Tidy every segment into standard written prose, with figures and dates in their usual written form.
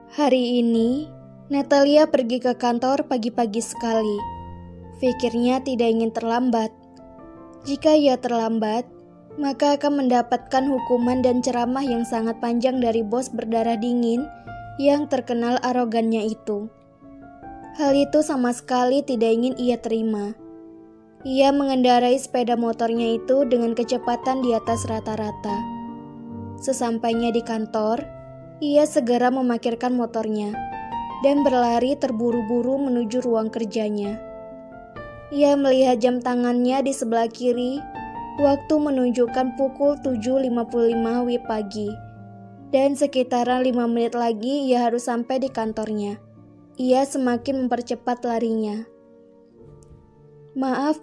Hari ini, Natalia pergi ke kantor pagi-pagi sekali. Pikirnya tidak ingin terlambat. Jika ia terlambat, maka akan mendapatkan hukuman dan ceramah yang sangat panjang dari bos berdarah dingin yang terkenal arogannya itu. Hal itu sama sekali tidak ingin ia terima. Ia mengendarai sepeda motornya itu dengan kecepatan di atas rata-rata. Sesampainya di kantor, ia segera memarkirkan motornya dan berlari terburu-buru menuju ruang kerjanya. Ia melihat jam tangannya di sebelah kiri, waktu menunjukkan pukul 7.55 WIB pagi. Dan sekitaran 5 menit lagi ia harus sampai di kantornya. Ia semakin mempercepat larinya. Maaf,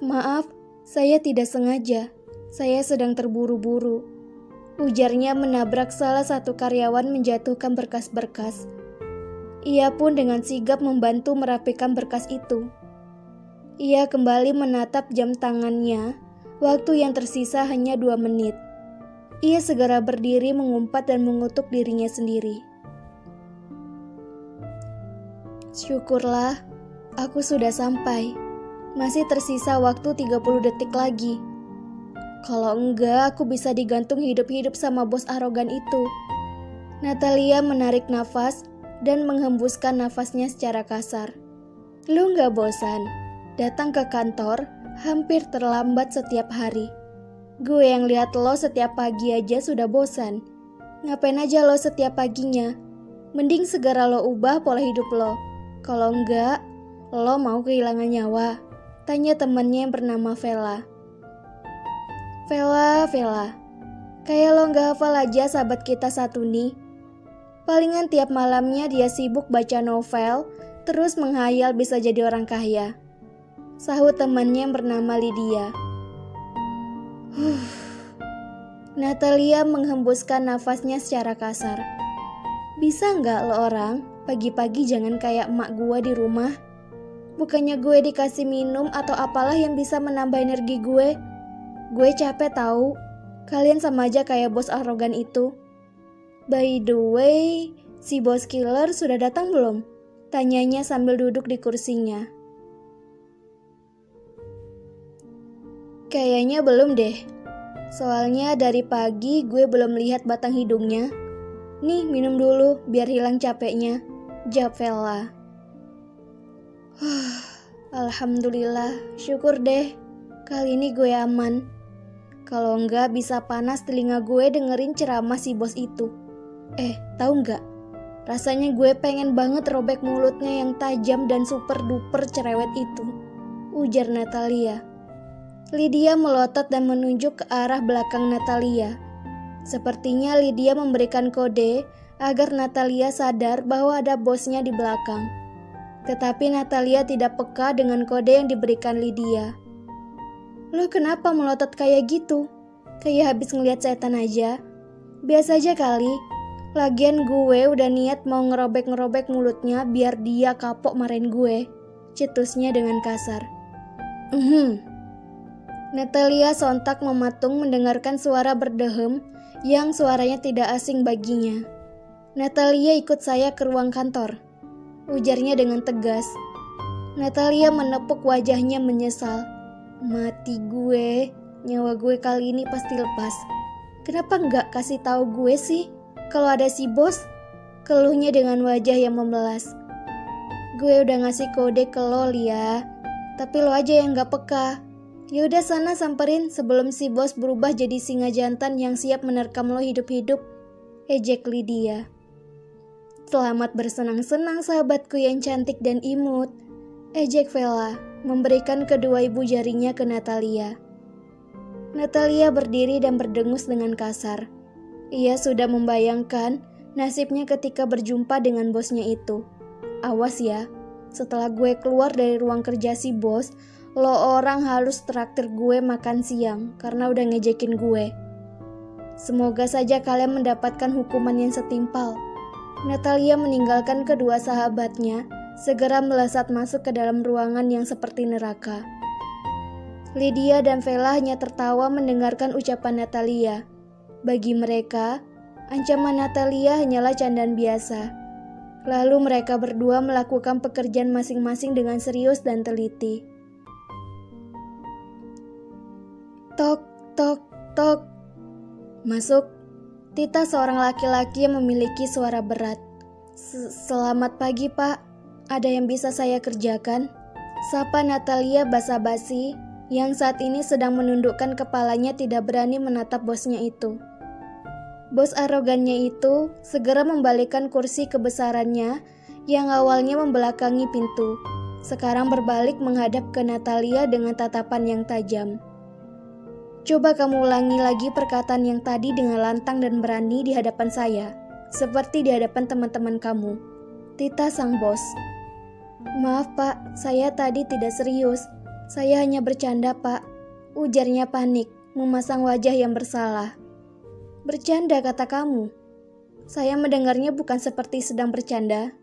saya tidak sengaja. Saya sedang terburu-buru. Ujarnya menabrak salah satu karyawan menjatuhkan berkas-berkas. Ia pun dengan sigap membantu merapikan berkas itu. Ia kembali menatap jam tangannya, waktu yang tersisa hanya 2 menit. Ia segera berdiri mengumpat dan mengutuk dirinya sendiri. Syukurlah, aku sudah sampai. Masih tersisa waktu 30 detik lagi. Kalau enggak, aku bisa digantung hidup-hidup sama bos arogan itu. Natalia menarik nafas dan menghembuskan nafasnya secara kasar. Lu nggak bosan? Datang ke kantor hampir terlambat setiap hari. Gue yang lihat lo setiap pagi aja sudah bosan. Ngapain aja lo setiap paginya? Mending segera lo ubah pola hidup lo. Kalau enggak, lo mau kehilangan nyawa. Tanya temannya yang bernama Vela. Vela. Kayak lo gak hafal aja sahabat kita satu nih. Palingan tiap malamnya dia sibuk baca novel, terus menghayal bisa jadi orang kaya. Sahut temannya yang bernama Lydia. Natalia menghembuskan nafasnya secara kasar. Bisa gak lo orang, pagi-pagi jangan kayak emak gua di rumah? Bukannya gue dikasih minum atau apalah yang bisa menambah energi gue. Gue capek tahu. Kalian sama aja kayak bos arogan itu. By the way, si bos killer sudah datang belum? Tanyanya sambil duduk di kursinya. Kayaknya belum deh. Soalnya dari pagi gue belum lihat batang hidungnya. Nih minum dulu biar hilang capeknya. Jawab Vela. Alhamdulillah, syukur deh. Kali ini gue aman. Kalau enggak bisa panas telinga gue dengerin ceramah si bos itu. Tahu enggak? Rasanya gue pengen banget robek mulutnya yang tajam dan super duper cerewet itu. Ujar Natalia. Lydia melotot dan menunjuk ke arah belakang Natalia. Sepertinya Lydia memberikan kode agar Natalia sadar bahwa ada bosnya di belakang. Tetapi Natalia tidak peka dengan kode yang diberikan Lydia. Lo kenapa melotot kayak gitu? Kayak habis ngeliat setan aja. Biasa aja kali. Lagian gue udah niat mau ngerobek-ngerobek mulutnya biar dia kapok marahin gue. Cetusnya dengan kasar. Natalia sontak mematung mendengarkan suara berdehem yang suaranya tidak asing baginya. Natalia ikut saya ke ruang kantor. Ujarnya dengan tegas. Natalia menepuk wajahnya menyesal. Mati gue, nyawa gue kali ini pasti lepas. Kenapa nggak kasih tahu gue sih kalau ada si bos? Keluhnya dengan wajah yang memelas. Gue udah ngasih kode ke lo, Lia. Tapi lo aja yang nggak peka. Yaudah sana samperin sebelum si bos berubah jadi singa jantan yang siap menerkam lo hidup-hidup. Ejek Lydia. Selamat bersenang-senang sahabatku yang cantik dan imut. Ejek Vela memberikan kedua ibu jarinya ke Natalia. Natalia berdiri dan berdengus dengan kasar. Ia sudah membayangkan nasibnya ketika berjumpa dengan bosnya itu. Awas ya, setelah gue keluar dari ruang kerja si bos, lo orang harus traktir gue makan siang karena udah ngejekin gue. Semoga saja kalian mendapatkan hukuman yang setimpal. Natalia meninggalkan kedua sahabatnya, segera melesat masuk ke dalam ruangan yang seperti neraka. Lydia dan Vela hanya tertawa mendengarkan ucapan Natalia. Bagi mereka, ancaman Natalia hanyalah candaan biasa. Lalu mereka berdua melakukan pekerjaan masing-masing dengan serius dan teliti. Tok, tok, tok. Masuk. Tita seorang laki-laki yang memiliki suara berat. Selamat pagi, Pak. Ada yang bisa saya kerjakan? Sapa Natalia basa-basi yang saat ini sedang menundukkan kepalanya tidak berani menatap bosnya itu. Bos arogannya itu segera membalikkan kursi kebesarannya yang awalnya membelakangi pintu. Sekarang berbalik menghadap ke Natalia dengan tatapan yang tajam. Coba kamu ulangi lagi perkataan yang tadi dengan lantang dan berani di hadapan saya, seperti di hadapan teman-teman kamu. Tita sang bos. Maaf Pak, saya tadi tidak serius. Saya hanya bercanda Pak. Ujarnya panik, memasang wajah yang bersalah. Bercanda kata kamu. Saya mendengarnya bukan seperti sedang bercanda.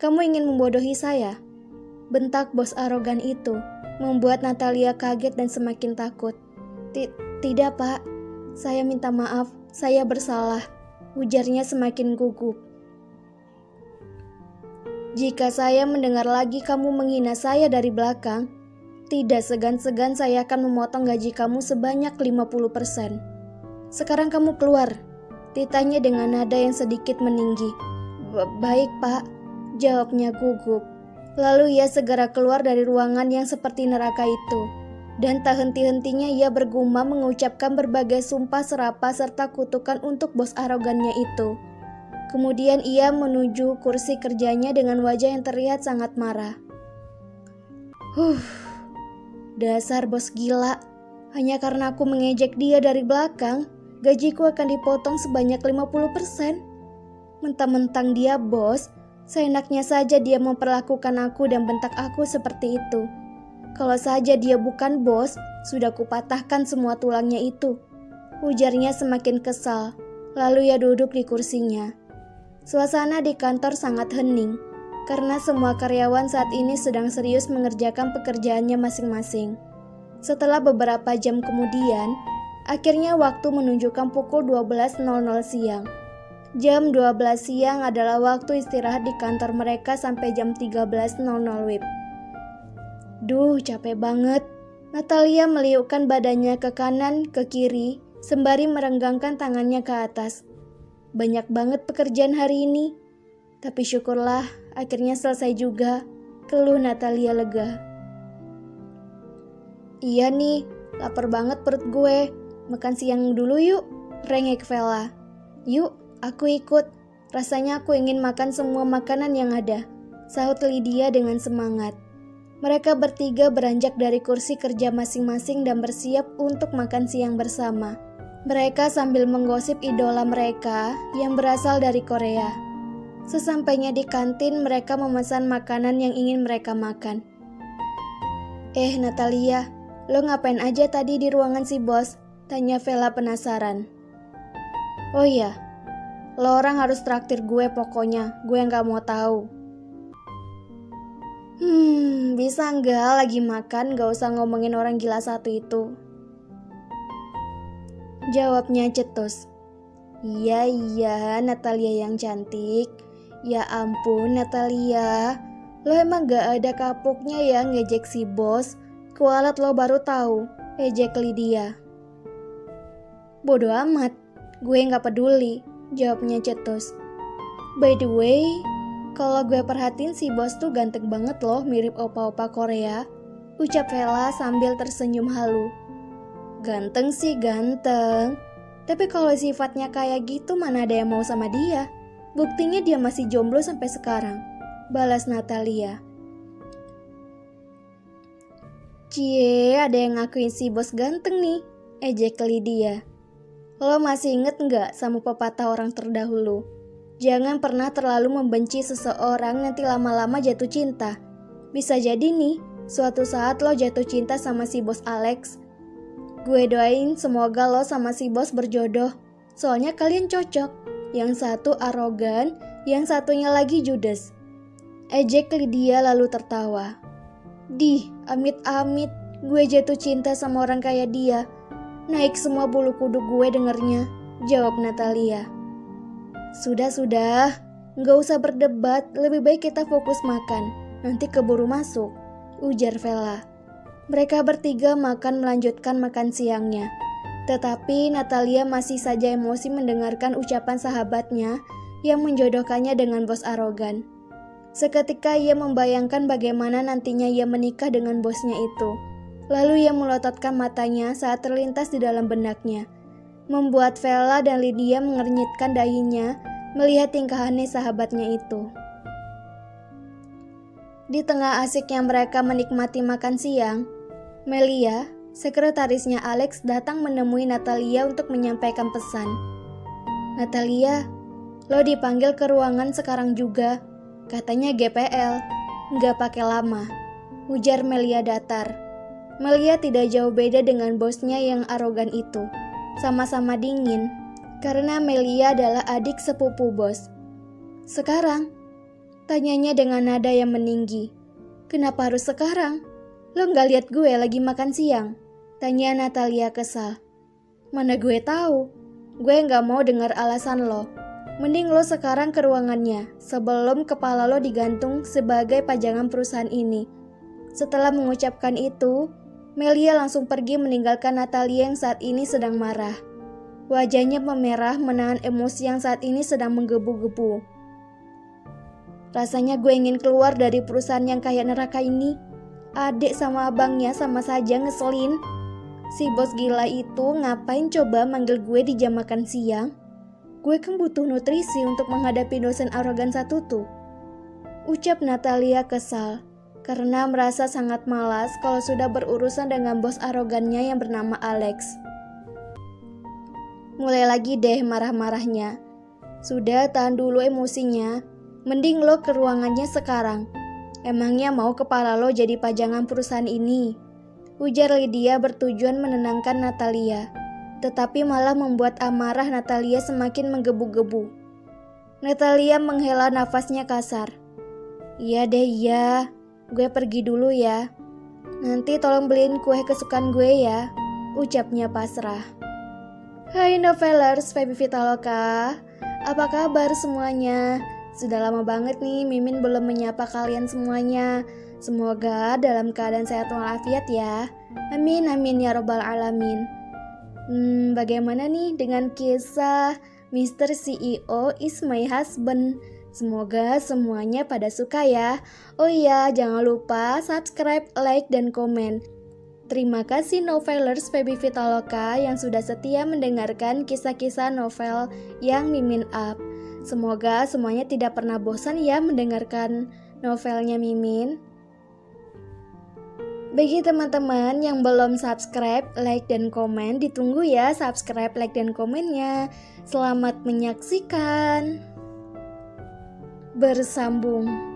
Kamu ingin membodohi saya? Bentak bos arogan itu, membuat Natalia kaget dan semakin takut. Tidak Pak, saya minta maaf, saya bersalah. Ujarnya semakin gugup. Jika saya mendengar lagi kamu menghina saya dari belakang, tidak segan-segan saya akan memotong gaji kamu sebanyak 50%. Sekarang kamu keluar, ditanya dengan nada yang sedikit meninggi. Baik Pak, jawabnya gugup. Lalu ia segera keluar dari ruangan yang seperti neraka itu. Dan tak henti-hentinya ia bergumam mengucapkan berbagai sumpah serapah serta kutukan untuk bos arogannya itu. Kemudian ia menuju kursi kerjanya dengan wajah yang terlihat sangat marah. Dasar bos gila. Hanya karena aku mengejek dia dari belakang, gajiku akan dipotong sebanyak 50%. Mentang-mentang dia bos, seenaknya saja dia memperlakukan aku dan bentak aku seperti itu. Kalau saja dia bukan bos, sudah kupatahkan semua tulangnya itu. Ujarnya semakin kesal, lalu ia duduk di kursinya. Suasana di kantor sangat hening, karena semua karyawan saat ini sedang serius mengerjakan pekerjaannya masing-masing. Setelah beberapa jam kemudian, akhirnya waktu menunjukkan pukul 12.00 siang. Jam 12 siang adalah waktu istirahat di kantor mereka sampai jam 13.00 WIB. Duh, capek banget. Natalia meliukkan badannya ke kanan, ke kiri, sembari merenggangkan tangannya ke atas. Banyak banget pekerjaan hari ini. Tapi syukurlah, akhirnya selesai juga. Keluh Natalia lega. Iya nih, lapar banget perut gue. Makan siang dulu yuk, rengek Vela. Yuk, aku ikut. Rasanya aku ingin makan semua makanan yang ada, sahut Lydia dengan semangat. Mereka bertiga beranjak dari kursi kerja masing-masing dan bersiap untuk makan siang bersama. Mereka sambil menggosip idola mereka yang berasal dari Korea. Sesampainya di kantin, mereka memesan makanan yang ingin mereka makan. Natalia, lo ngapain aja tadi di ruangan si bos? Tanya Vela penasaran. Oh iya, lo orang harus traktir gue pokoknya, gue gak mau tahu. Bisa nggak lagi makan gak usah ngomongin orang gila satu itu? Jawabnya cetus. Iya, Natalia yang cantik. Ya ampun Natalia, lo emang gak ada kapoknya ya ngejek si bos. Kualat lo baru tahu, ejek Lydia. Bodoh amat, gue gak peduli, jawabnya cetus. By the way, kalau gue perhatiin si bos tuh ganteng banget loh, mirip opa-opa Korea, ucap Vela sambil tersenyum halu. Ganteng sih ganteng, tapi kalau sifatnya kayak gitu mana ada yang mau sama dia. Buktinya dia masih jomblo sampai sekarang, balas Natalia. Cie, ada yang ngakuin si bos ganteng nih, ejek Lydia. Lo masih inget gak sama pepatah orang terdahulu? Jangan pernah terlalu membenci seseorang, nanti lama-lama jatuh cinta. Bisa jadi nih, suatu saat lo jatuh cinta sama si bos Alex. Gue doain semoga lo sama si bos berjodoh, soalnya kalian cocok. Yang satu arogan, yang satunya lagi judes. Ejek Lydia lalu tertawa. Dih, amit-amit, gue jatuh cinta sama orang kayak dia. Naik semua bulu kuduk gue dengernya, jawab Natalia. Sudah, Nggak usah berdebat, lebih baik kita fokus makan. Nanti keburu masuk, ujar Vella. Mereka bertiga melanjutkan makan siangnya. Tetapi Natalia masih saja emosi mendengarkan ucapan sahabatnya yang menjodohkannya dengan bos arogan. Seketika ia membayangkan bagaimana nantinya ia menikah dengan bosnya itu. Lalu ia melototkan matanya saat terlintas di dalam benaknya, membuat Vella dan Lydia mengernyitkan dahinya melihat tingkah aneh sahabatnya itu. Di tengah asiknya mereka menikmati makan siang, Melia, sekretarisnya Alex, datang menemui Natalia untuk menyampaikan pesan. "Natalia, lo dipanggil ke ruangan sekarang juga. Katanya GPL, nggak pakai lama," ujar Melia datar. Melia tidak jauh beda dengan bosnya yang arogan itu. Sama-sama dingin, karena Melia adalah adik sepupu bos. "Sekarang?" tanyanya dengan nada yang meninggi. "Kenapa harus sekarang? Lo nggak lihat gue lagi makan siang?" tanya Natalia kesal. "Mana gue tahu? Gue nggak mau dengar alasan lo. Mending lo sekarang ke ruangannya sebelum kepala lo digantung sebagai pajangan perusahaan ini." Setelah mengucapkan itu, Melia langsung pergi meninggalkan Natalia yang saat ini sedang marah. Wajahnya memerah menahan emosi yang saat ini sedang menggebu-gebu. "Rasanya gue ingin keluar dari perusahaan yang kayak neraka ini. Adik sama abangnya sama saja ngeselin. Si bos gila itu ngapain coba manggil gue di jam makan siang? Gue kan butuh nutrisi untuk menghadapi dosen arogan satu tuh," ucap Natalia kesal karena merasa sangat malas kalau sudah berurusan dengan bos arogannya yang bernama Alex. Mulai lagi deh marah-marahnya. Sudah, tahan dulu emosinya. Mending lo ke ruangannya sekarang. Emangnya mau kepala lo jadi pajangan perusahaan ini? Ujar Lydia bertujuan menenangkan Natalia. Tetapi malah membuat amarah Natalia semakin menggebu-gebu. Natalia menghela nafasnya kasar. "Iya deh, iya. Gue pergi dulu ya. Nanti tolong beliin kue kesukaan gue ya," ucapnya pasrah. Hai Novelers, Feby Vitaloka. Apa kabar semuanya? Sudah lama banget nih Mimin belum menyapa kalian semuanya. Semoga dalam keadaan sehat walafiat ya. Amin amin ya robbal alamin. Bagaimana nih dengan kisah Mr. CEO is my husband? Semoga semuanya pada suka ya. Oh iya, jangan lupa subscribe, like, dan komen. Terima kasih Novelers Feby Vitaloka yang sudah setia mendengarkan kisah-kisah novel yang Mimin up. Semoga semuanya tidak pernah bosan ya mendengarkan novelnya Mimin. Bagi teman-teman yang belum subscribe, like, dan komen, ditunggu ya subscribe, like, dan komennya. Selamat menyaksikan. Bersambung.